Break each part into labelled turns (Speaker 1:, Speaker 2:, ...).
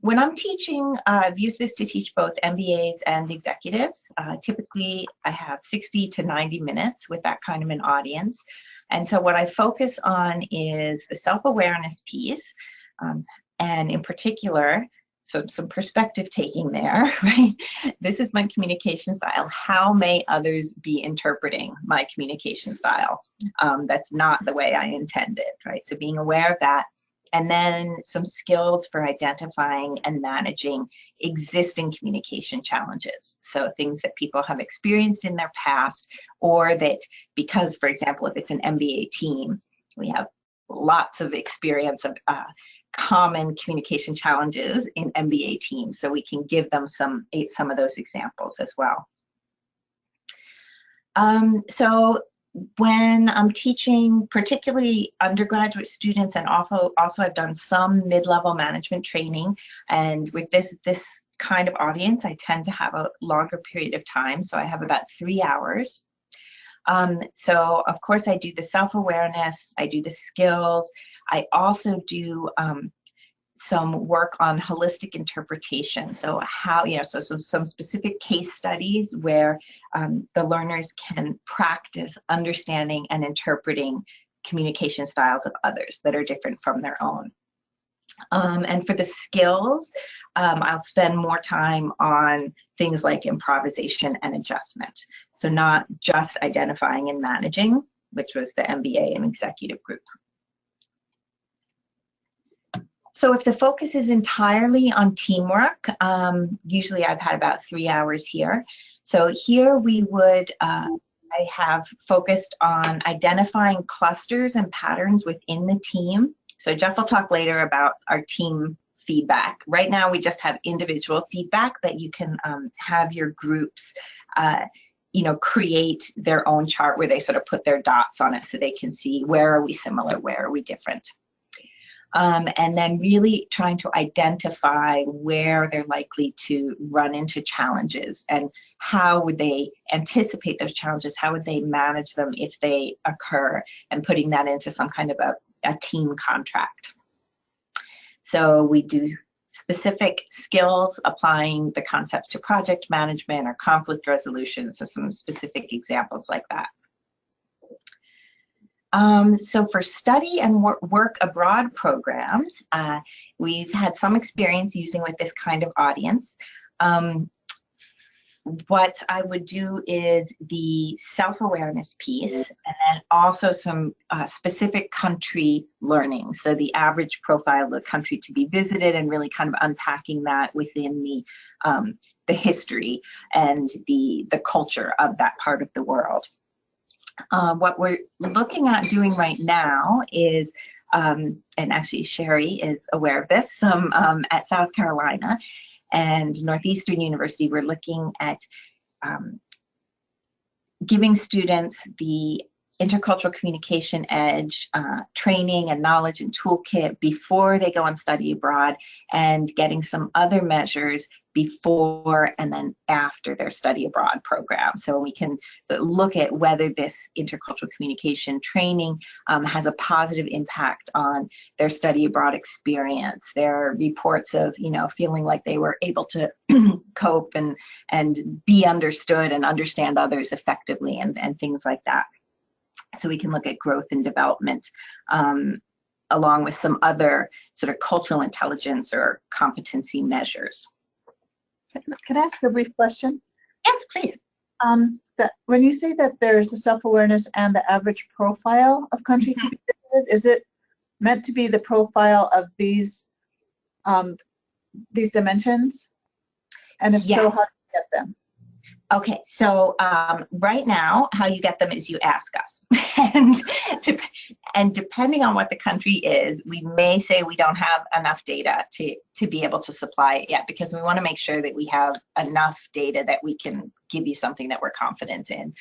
Speaker 1: When I'm teaching, I've used this to teach both MBAs and executives. Typically, I have 60 to 90 minutes with that kind of an audience. And so what I focus on is the self-awareness piece, and in particular, so some perspective taking there, right? This is my communication style. How may others be interpreting my communication style? That's not the way I intended, right? So being aware of that. And then some skills for identifying and managing existing communication challenges. So things that people have experienced in their past, or that because, for example, if it's an MBA team, we have lots of experience of common communication challenges in MBA teams, so we can give them some of those examples as well. So when I'm teaching, particularly undergraduate students, and also I've done some mid-level management training, and with this kind of audience, I tend to have a longer period of time, so I have about 3 hours. So of course I do the self-awareness, I do the skills, I also do some work on holistic interpretation. So how, so some specific case studies where the learners can practice understanding and interpreting communication styles of others that are different from their own. And for the skills, I'll spend more time on things like improvisation and adjustment. So not just identifying and managing, which was the MBA and executive group. So if the focus is entirely on teamwork, usually I've had about 3 hours here. So here we would, I have focused on identifying clusters and patterns within the team. So Jeff will talk later about our team feedback. Right now we just have individual feedback, but you can have your groups create their own chart where they sort of put their dots on it so they can see where are we similar, where are we different. And then really trying to identify where they're likely to run into challenges and how would they anticipate those challenges, how would they manage them if they occur, and putting that into some kind of a team contract. So we do specific skills, applying the concepts to project management or conflict resolution, so some specific examples like that. So for study and work abroad programs, we've had some experience using with this kind of audience. What I would do is the self-awareness piece, and then also some specific country learning. So the average profile of the country to be visited, and really kind of unpacking that within the history and the culture of that part of the world. What we're looking at doing right now is, and actually Sherry is aware of this, at South Carolina and Northeastern University, we're looking at giving students the intercultural communication edge training and knowledge and toolkit before they go on study abroad, and getting some other measures before and then after their study abroad program. So we can look at whether this intercultural communication training has a positive impact on their study abroad experience, their reports of, feeling like they were able to cope and be understood and understand others effectively, and things like that. So we can look at growth and development along with some other sort of cultural intelligence or competency measures.
Speaker 2: Can I ask a brief question?
Speaker 1: Yes, please.
Speaker 2: When you say that there's the self-awareness and the average profile of country to be visited, is it meant to be the profile of these dimensions? And if so, how do you get them?
Speaker 1: Okay, so right now, how you get them is you ask us. and depending on what the country is, we may say we don't have enough data to be able to supply it yet, because we want to make sure that we have enough data that we can give you something that we're confident in.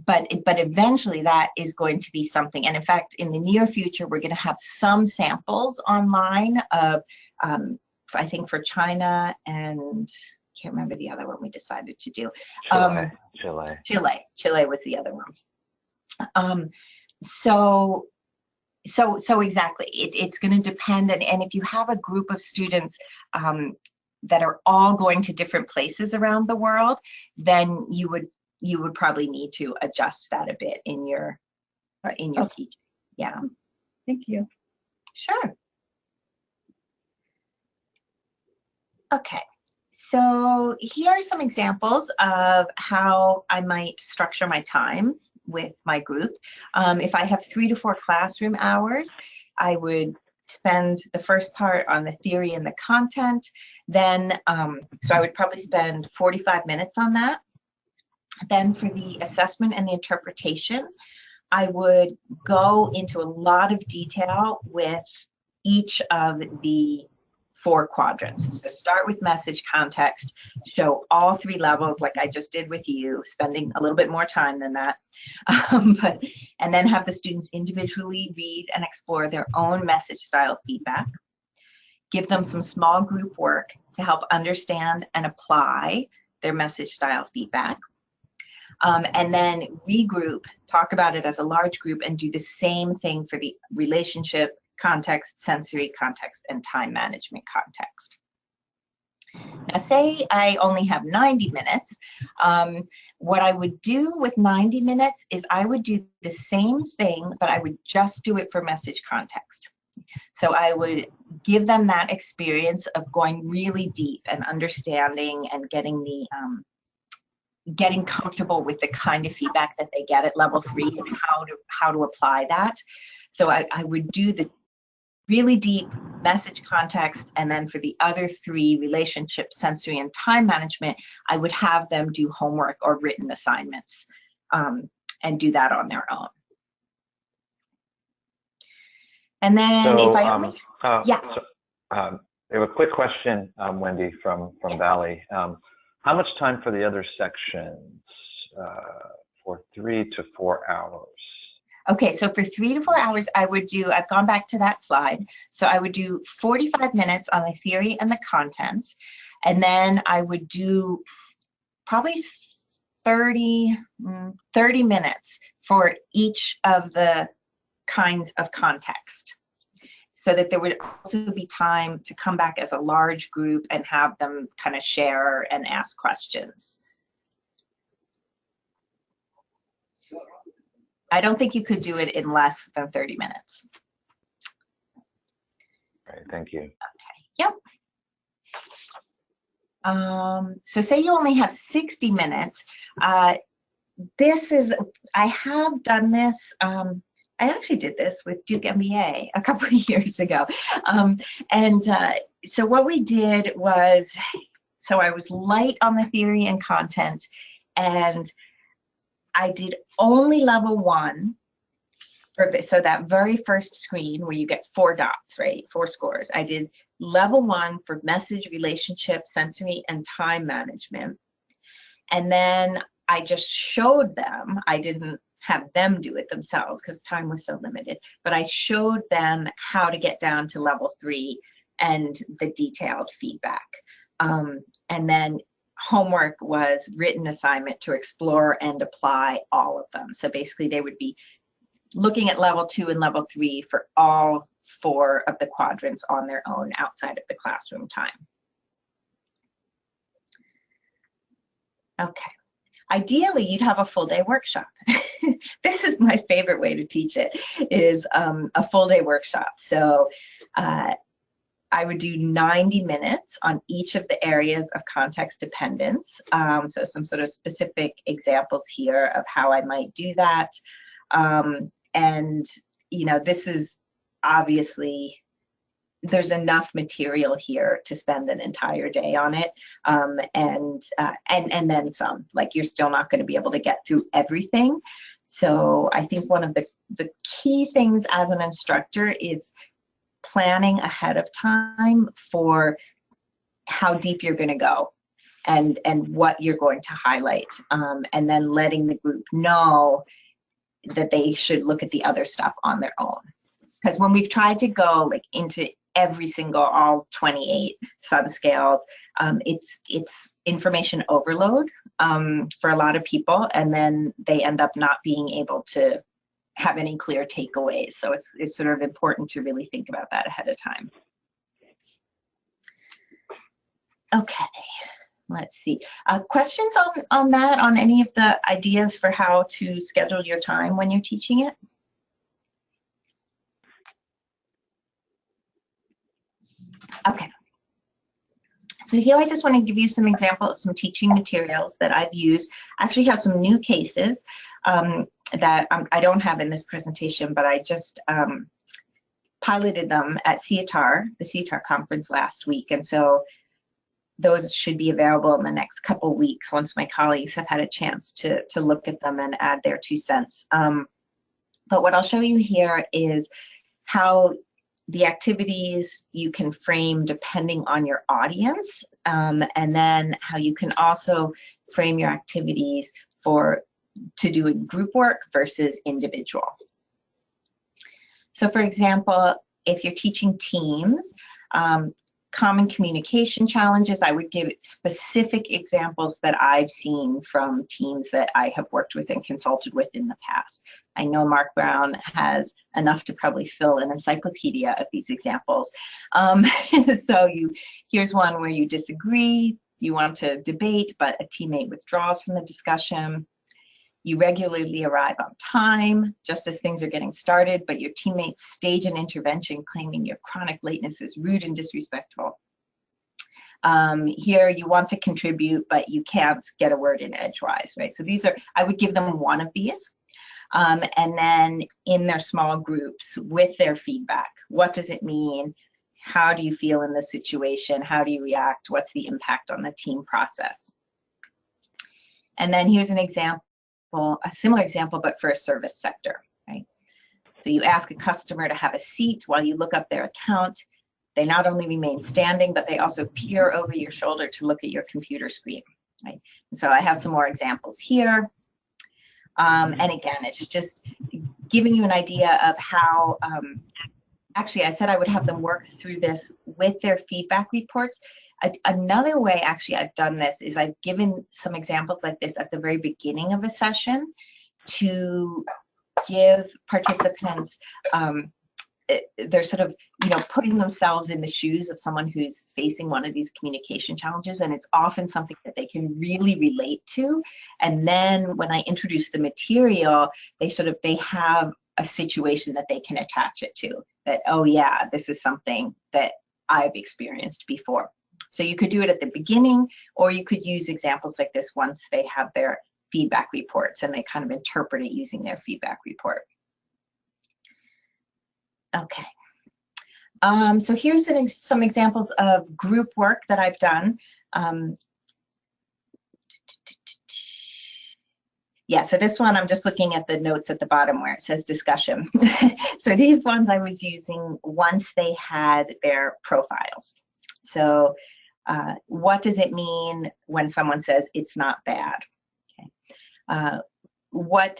Speaker 1: But eventually that is going to be something, and in fact, in the near future, we're going to have some samples online of, I think for China and can't remember the other one we decided to do. Chile was the other one. So So exactly, it's going to depend, and if you have a group of students that are all going to different places around the world, then you would probably need to adjust that a bit in your
Speaker 2: Okay.
Speaker 1: teaching. Yeah.
Speaker 2: Thank you.
Speaker 1: Sure. Okay. So here are some examples of how I might structure my time with my group. If I have 3 to 4 classroom hours, I would spend the first part on the theory and the content. Then, so I would probably spend 45 minutes on that. Then for the assessment and the interpretation, I would go into a lot of detail with each of the 4 quadrants. So start with message context, show all 3 levels like I just did with you, spending a little bit more time than that, and then have the students individually read and explore their own message style feedback. Give them some small group work to help understand and apply their message style feedback. And then regroup, talk about it as a large group, and do the same thing for the relationship, context, sensory context, and time management context. Now, say I only have 90 minutes. What I would do with 90 minutes is I would do the same thing, but I would just do it for message context. So I would give them that experience of going really deep and understanding and getting the getting comfortable with the kind of feedback that they get at level 3 and how to apply that. So I would do the really deep message context, and then for the other 3, relationship, sensory, and time management, I would have them do homework or written assignments and do that on their own. And then
Speaker 3: so,
Speaker 1: if I only, yeah.
Speaker 3: So, we have a quick question, Wendy, from Valley. How much time for the other sections for 3 to 4 hours?
Speaker 1: Okay, so for 3 to 4 hours, I would do, I've gone back to that slide. So I would do 45 minutes on the theory and the content. And then I would do probably 30 minutes for each of the kinds of context, so that there would also be time to come back as a large group and have them kind of share and ask questions. I don't think you could do it in less than 30 minutes.
Speaker 3: All right, thank you.
Speaker 1: Okay, yep. So say you only have 60 minutes. This is, I have done this, I actually did this with Duke MBA a couple of years ago. So what we did was, so I was light on the theory and content, and I did only level 1 for this. So that very first screen where you get 4 dots, right? 4 scores. I did level 1 for message, relationship, sensory, and time management. And then I just showed them, I didn't have them do it themselves because time was so limited, but I showed them how to get down to level 3 and the detailed feedback. And then homework was written assignment to explore and apply all of them. So basically they would be looking at level 2 and level 3 for all 4 of the quadrants on their own outside of the classroom time. Okay. Ideally, you'd have a full day workshop. This is my favorite way to teach it, is a full day workshop. So I would do 90 minutes on each of the areas of context dependence. So some sort of specific examples here of how I might do that. And, you know, this is obviously, there's enough material here to spend an entire day on it, and then some. Like, you're still not going to be able to get through everything. So I think one of the key things as an instructor is planning ahead of time for how deep you're going to go and what you're going to highlight, and then letting the group know that they should look at the other stuff on their own. Because when we've tried to go like into every single, all 28 subscales, it's information overload for a lot of people, and then they end up not being able to have any clear takeaways. So it's sort of important to really think about that ahead of time. Okay, let's see. Questions on that, on any of the ideas for how to schedule your time when you're teaching it? Okay. So here I just want to give you some examples of some teaching materials that I've used. I actually have some new cases that I don't have in this presentation, but I just piloted them at CITAR, the CITAR conference last week. And so those should be available in the next couple weeks once my colleagues have had a chance to look at them and add their 2 cents. But what I'll show you here is how the activities you can frame depending on your audience, and then how you can also frame your activities to do group work versus individual. So for example, if you're teaching teams, common communication challenges, I would give specific examples that I've seen from teams that I have worked with and consulted with in the past. I know Mark Brown has enough to probably fill an encyclopedia of these examples. So here's one where you disagree, you want to debate, but a teammate withdraws from the discussion. You regularly arrive on time, just as things are getting started, but your teammates stage an intervention claiming your chronic lateness is rude and disrespectful. Here you want to contribute, but you can't get a word in edgewise, right? So these are, I would give them one of these. And then in their small groups with their feedback, what does it mean? How do you feel in this situation? How do you react? What's the impact on the team process? And then here's an example, a similar example, but for a service sector, right? So you ask a customer to have a seat while you look up their account. They not only remain standing, but they also peer over your shoulder to look at your computer screen, right? And so I have some more examples here. And again, it's just giving you an idea of how, actually I said I would have them work through this with their feedback reports. Another way actually I've done this is I've given some examples like this at the very beginning of a session to give participants, they're sort of, putting themselves in the shoes of someone who's facing one of these communication challenges, and it's often something that they can really relate to. And then when I introduce the material, they have a situation that they can attach it to, that, oh yeah, this is something that I've experienced before. So you could do it at the beginning, or you could use examples like this once they have their feedback reports and they kind of interpret it using their feedback report. Okay. So here's some examples of group work that I've done. Yeah, so this one, I'm just looking at the notes at the bottom where it says discussion. So these ones I was using once they had their profiles. So what does it mean when someone says it's not bad? Okay. What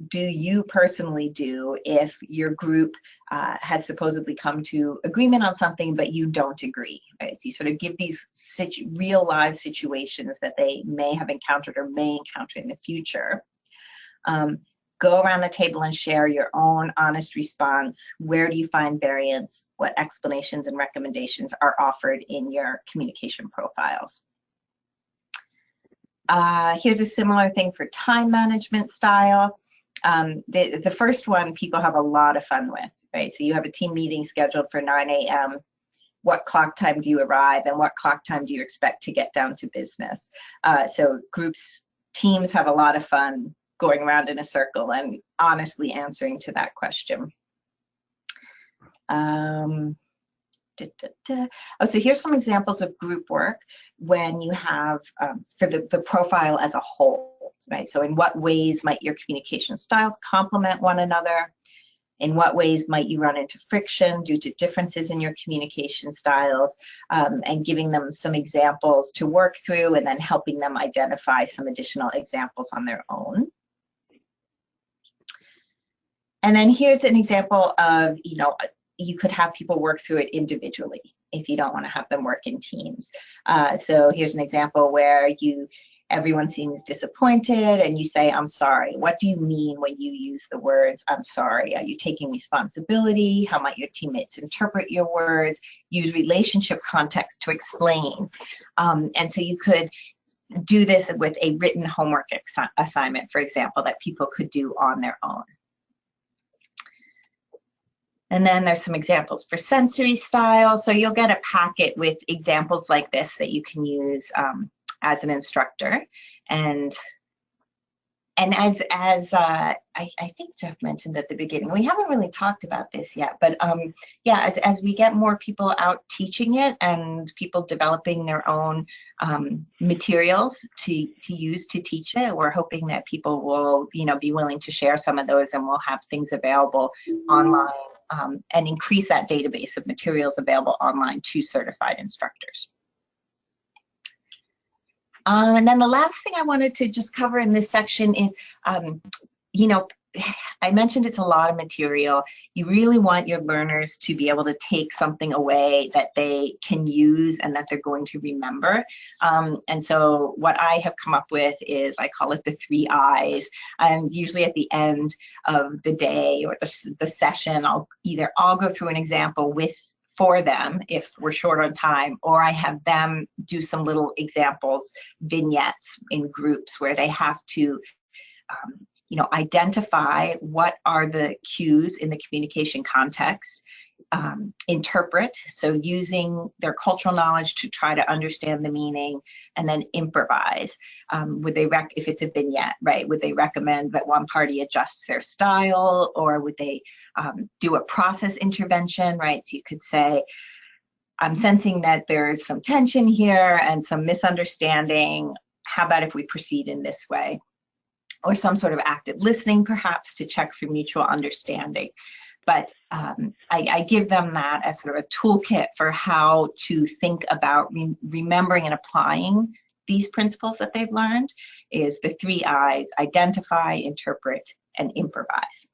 Speaker 1: do you personally do if your group has supposedly come to agreement on something but you don't agree, right? So you sort of give these real live situations that they may have encountered or may encounter in the future. Go around the table and share your own honest response. Where do you find variance? What explanations and recommendations are offered in your communication profiles? Here's a similar thing for time management style. The first one people have a lot of fun with, right? So you have a team meeting scheduled for 9 a.m. What clock time do you arrive, and what clock time do you expect to get down to business? So teams have a lot of fun going around in a circle and honestly answering to that question. Oh, so here's some examples of group work when you have, for the profile as a whole, right? So in what ways might your communication styles complement one another? In what ways might you run into friction due to differences in your communication styles, and giving them some examples to work through and then helping them identify some additional examples on their own. And then here's an example of, you could have people work through it individually if you don't want to have them work in teams. So here's an example where you everyone seems disappointed, and you say, I'm sorry. What do you mean when you use the words, I'm sorry? Are you taking responsibility? How might your teammates interpret your words? Use relationship context to explain. And so you could do this with a written homework assignment, for example, that people could do on their own. And then there's some examples for sensory style. So you'll get a packet with examples like this that you can use as an instructor. And as I think Jeff mentioned at the beginning, we haven't really talked about this yet, but yeah, as we get more people out teaching it and people developing their own materials to use to teach it, we're hoping that people will, be willing to share some of those, and we'll have things available online and increase that database of materials available online to certified instructors. And then the last thing I wanted to just cover in this section is, I mentioned it's a lot of material. You really want your learners to be able to take something away that they can use and that they're going to remember. And so what I have come up with is, I call it the 3 I's. And usually at the end of the day or the session, I'll go through an example for them if we're short on time, or I have them do some little examples, vignettes in groups where they have to identify what are the cues in the communication context, interpret, so using their cultural knowledge to try to understand the meaning, and then improvise. If it's a vignette, right, would they recommend that one party adjusts their style, or would they do a process intervention, right? So you could say, I'm sensing that there's some tension here and some misunderstanding. How about if we proceed in this way? Or some sort of active listening, perhaps, to check for mutual understanding. But I give them that as sort of a toolkit for how to think about remembering and applying these principles that they've learned, is the 3 I's: identify, interpret, and improvise.